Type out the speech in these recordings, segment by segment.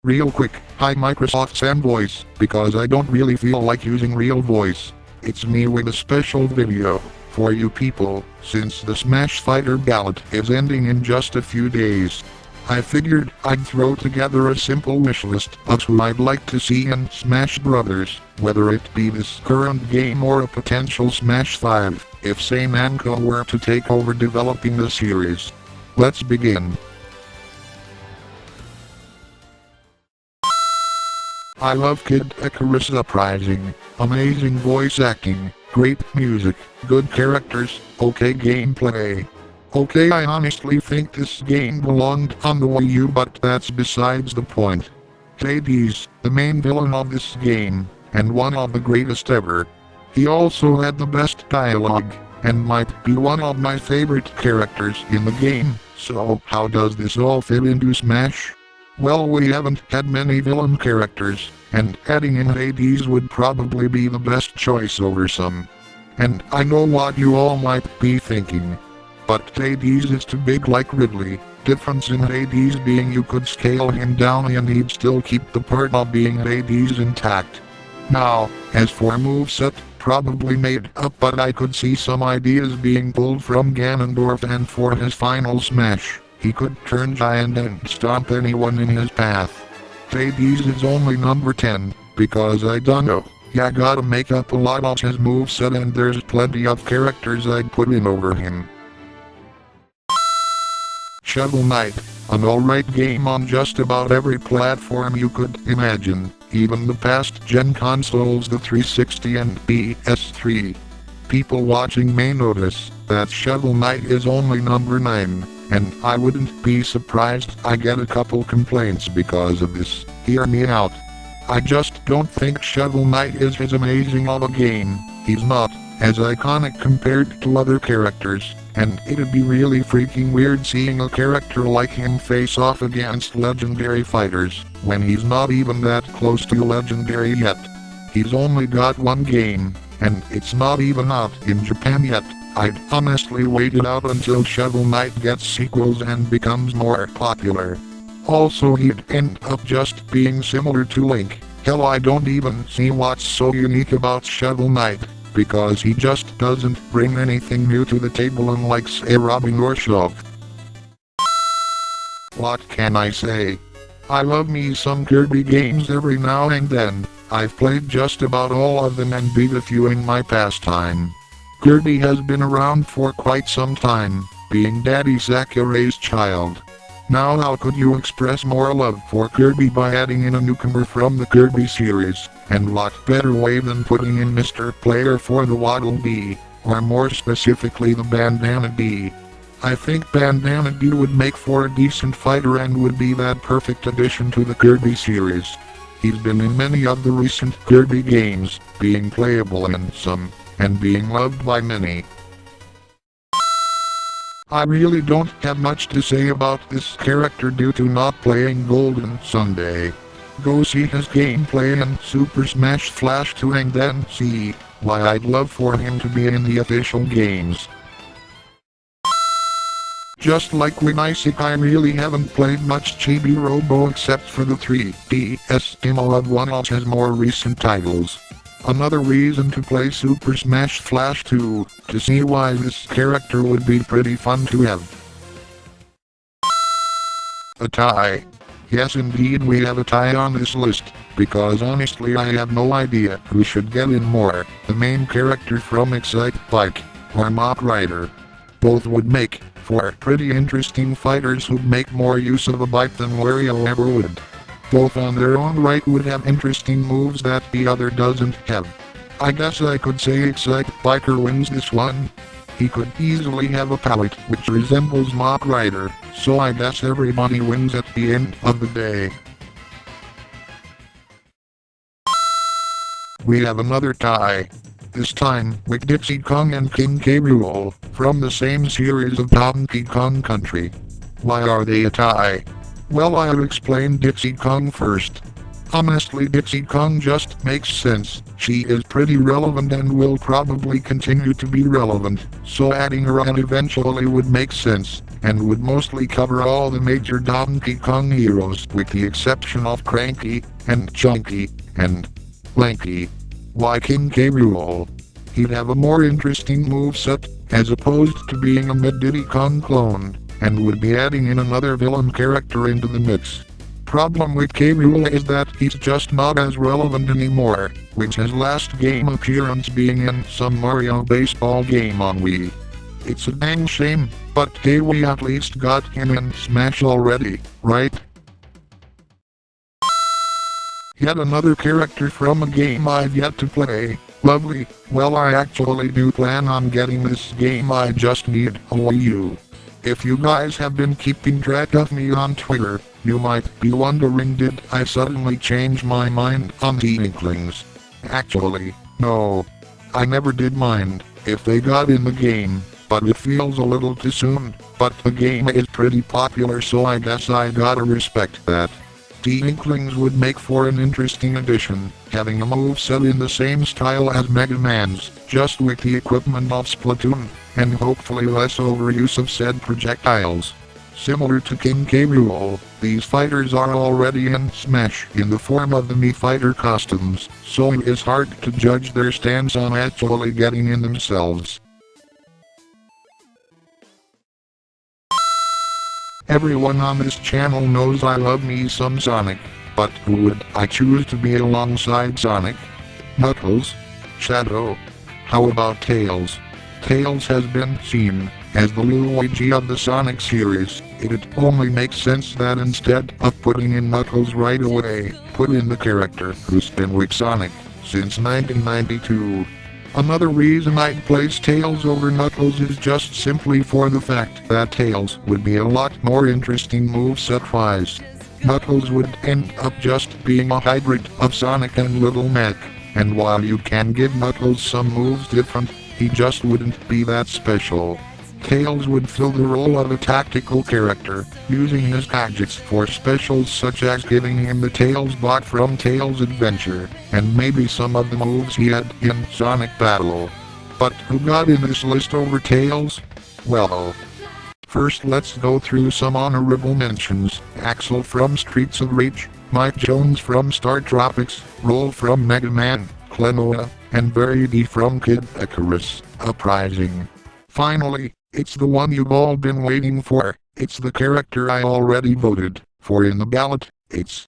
Real quick, hi Microsoft Sam voice, because I don't really feel like using real voice. It's me with a special video for you people, since the Smash Fighter Ballot is ending in just a few days. I figured I'd throw together a simple wishlist of who I'd like to see in Smash Brothers, whether it be this current game or a potential Smash 5, if Sane Namco were to take over developing the series. Let's begin. I love Kid Icarus Uprising. Amazing voice acting, great music, good characters, okay gameplay. Okay, I honestly think this game belonged on the Wii U, but that's besides the point. Hades, the main villain of this game, and one of the greatest ever. He also had the best dialogue, and might be one of my favorite characters in the game, so how does this all fit into Smash? Well, we haven't had many villain characters, and adding in Hades would probably be the best choice over some. And I know what you all might be thinking. But Hades is too big like Ridley. Difference in Hades being you could scale him down and he'd still keep the part of being Hades intact. Now, as for moveset, probably made up, but I could see some ideas being pulled from Ganondorf, and for his final smash, he could turn giant and stomp anyone in his path. Hades is only number 10, because I don't know. Yeah, gotta make up a lot of his moveset, and there's plenty of characters I'd put in over him. Shovel Knight, an alright game on just about every platform you could imagine, even the past gen consoles, the 360 and PS3. People watching may notice that Shovel Knight is only number 9. And I wouldn't be surprised I get a couple complaints because of this. Hear me out. I just don't think Shovel Knight is as amazing of a game. He's not as iconic compared to other characters, and it'd be really freaking weird seeing a character like him face off against legendary fighters, when he's not even that close to legendary yet. He's only got one game, and it's not even out in Japan yet. I'd honestly wait it out until Shovel Knight gets sequels and becomes more popular. Also, he'd end up just being similar to Link. Hell, I don't even see what's so unique about Shovel Knight, because he just doesn't bring anything new to the table, unlike say Robin or Shulk. What can I say? I love me some Kirby games every now and then. I've played just about all of them and beat a few in my pastime. Kirby has been around for quite some time, being Daddy Sakurai's child. Now how could you express more love for Kirby by adding in a newcomer from the Kirby series, and what better way than putting in Mr. Player for the Waddle Dee, or more specifically the Bandana Dee. I think Bandana Dee would make for a decent fighter and would be that perfect addition to the Kirby series. He's been in many of the recent Kirby games, being playable in some, and being loved by many. I really don't have much to say about this character due to not playing Golden Sunday. Go see his gameplay in Super Smash Flash 2 and then see why I'd love for him to be in the official games. Just like when I said, I really haven't played much Chibirobo except for the 3DS demo of one of his more recent titles. Another reason to play Super Smash Flash 2, to see why this character would be pretty fun to have. A tie. Yes, indeed, we have a tie on this list, because honestly I have no idea who should get in more, the main character from Excite Bike, or Mopwriter. Both would make for pretty interesting fighters who'd make more use of a bike than Wario ever would. Both on their own right would have interesting moves that the other doesn't have. I guess I could say Excite Biker wins this one. He could easily have a palette which resembles Mopwriter, so I guess everybody wins at the end of the day. We have another tie. This time with Dixie Kong and King K. Rool, from the same series of Donkey Kong Country. Why are they a tie? Well, I'll explain Dixie Kong first. Honestly, Dixie Kong just makes sense. She is pretty relevant and will probably continue to be relevant, so adding her on eventually would make sense, and would mostly cover all the major Donkey Kong heroes with the exception of Cranky, and Chunky, and Lanky. Why King K. Rool? He'd have a more interesting moveset, as opposed to being a mid-Diddy Kong clone, and would be adding in another villain character into the mix. Problem with K. Rool is that he's just not as relevant anymore, with his last game appearance being in some Mario baseball game on Wii. It's a dang shame, but hey, we at least got him in Smash already, right? Yet another character from a game I've yet to play. Lovely. Well, I actually do plan on getting this game, I just need a Wii U. If you guys have been keeping track of me on Twitter, you might be wondering, did I suddenly change my mind on the Inklings? Actually, no. I never did mind if they got in the game, but it feels a little too soon. But the game is pretty popular, so I guess I gotta respect that. The Inklings would make for an interesting addition, having a moveset in the same style as Mega Man's, just with the equipment of Splatoon, and hopefully less overuse of said projectiles. Similar to King K. Rool, these fighters are already in Smash in the form of the Mii Fighter costumes, so it is hard to judge their stance on actually getting in themselves. Everyone on this channel knows I love me some Sonic, but who would I choose to be alongside Sonic? Knuckles? Shadow? How about Tails? Tails has been seen as the Luigi of the Sonic series. It only makes sense that instead of putting in Knuckles right away, put in the character who's been with Sonic since 1992. Another reason I'd place Tails over Knuckles is just simply for the fact that Tails would be a lot more interesting moveset-wise. Knuckles would end up just being a hybrid of Sonic and Little Mac, and while you can give Knuckles some moves different, he just wouldn't be that special. Tails would fill the role of a tactical character, using his gadgets for specials such as giving him the Tails bot from Tails Adventure, and maybe some of the moves he had in Sonic Battle. But who got in this list over Tails? Well, first let's go through some honorable mentions. Axel from Streets of Rage, Mike Jones from Star Tropics, Roll from Mega Man, Klonoa, and Barry D from Kid Icarus Uprising. Finally, it's the one you've all been waiting for. It's the character I already voted for in the ballot. It's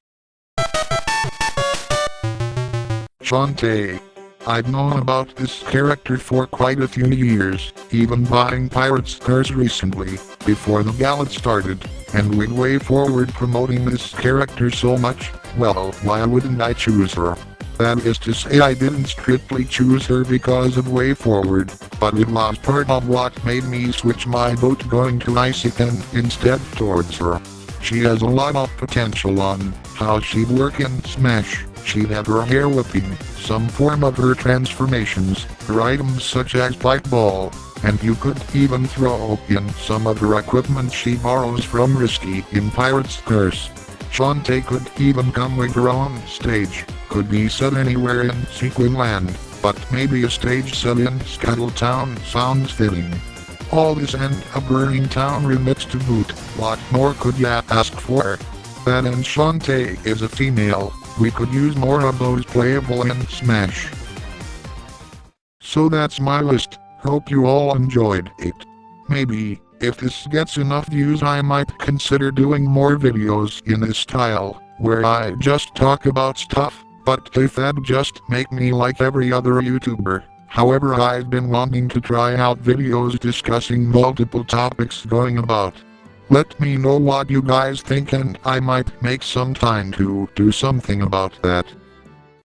Shantae. I've known about this character for quite a few years, even buying Pirates cars recently, before the ballot started, and with Way Forward promoting this character so much, well, why wouldn't I choose her? That is to say, I didn't strictly choose her because of Way Forward, but it was part of what made me switch my vote going to Icican instead towards her. She has a lot of potential on how she'd work in Smash. She'd have her hair whipping, some form of her transformations, her items such as Fight Ball, and you could even throw in some of her equipment she borrows from Risky in Pirate's Curse. Shantae could even come with her own stage, could be set anywhere in Sequin Land, but maybe a stage set in Scuttletown sounds fitting. All this and a Burning Town remix to boot, what more could ya ask for? That and Shantae is a female, we could use more of those playable in Smash. So that's my list, hope you all enjoyed it. Maybe, if this gets enough views, I might consider doing more videos in this style, where I just talk about stuff, but if that'd just make me like every other YouTuber. However, I've been wanting to try out videos discussing multiple topics going about. Let me know what you guys think and I might make some time to do something about that.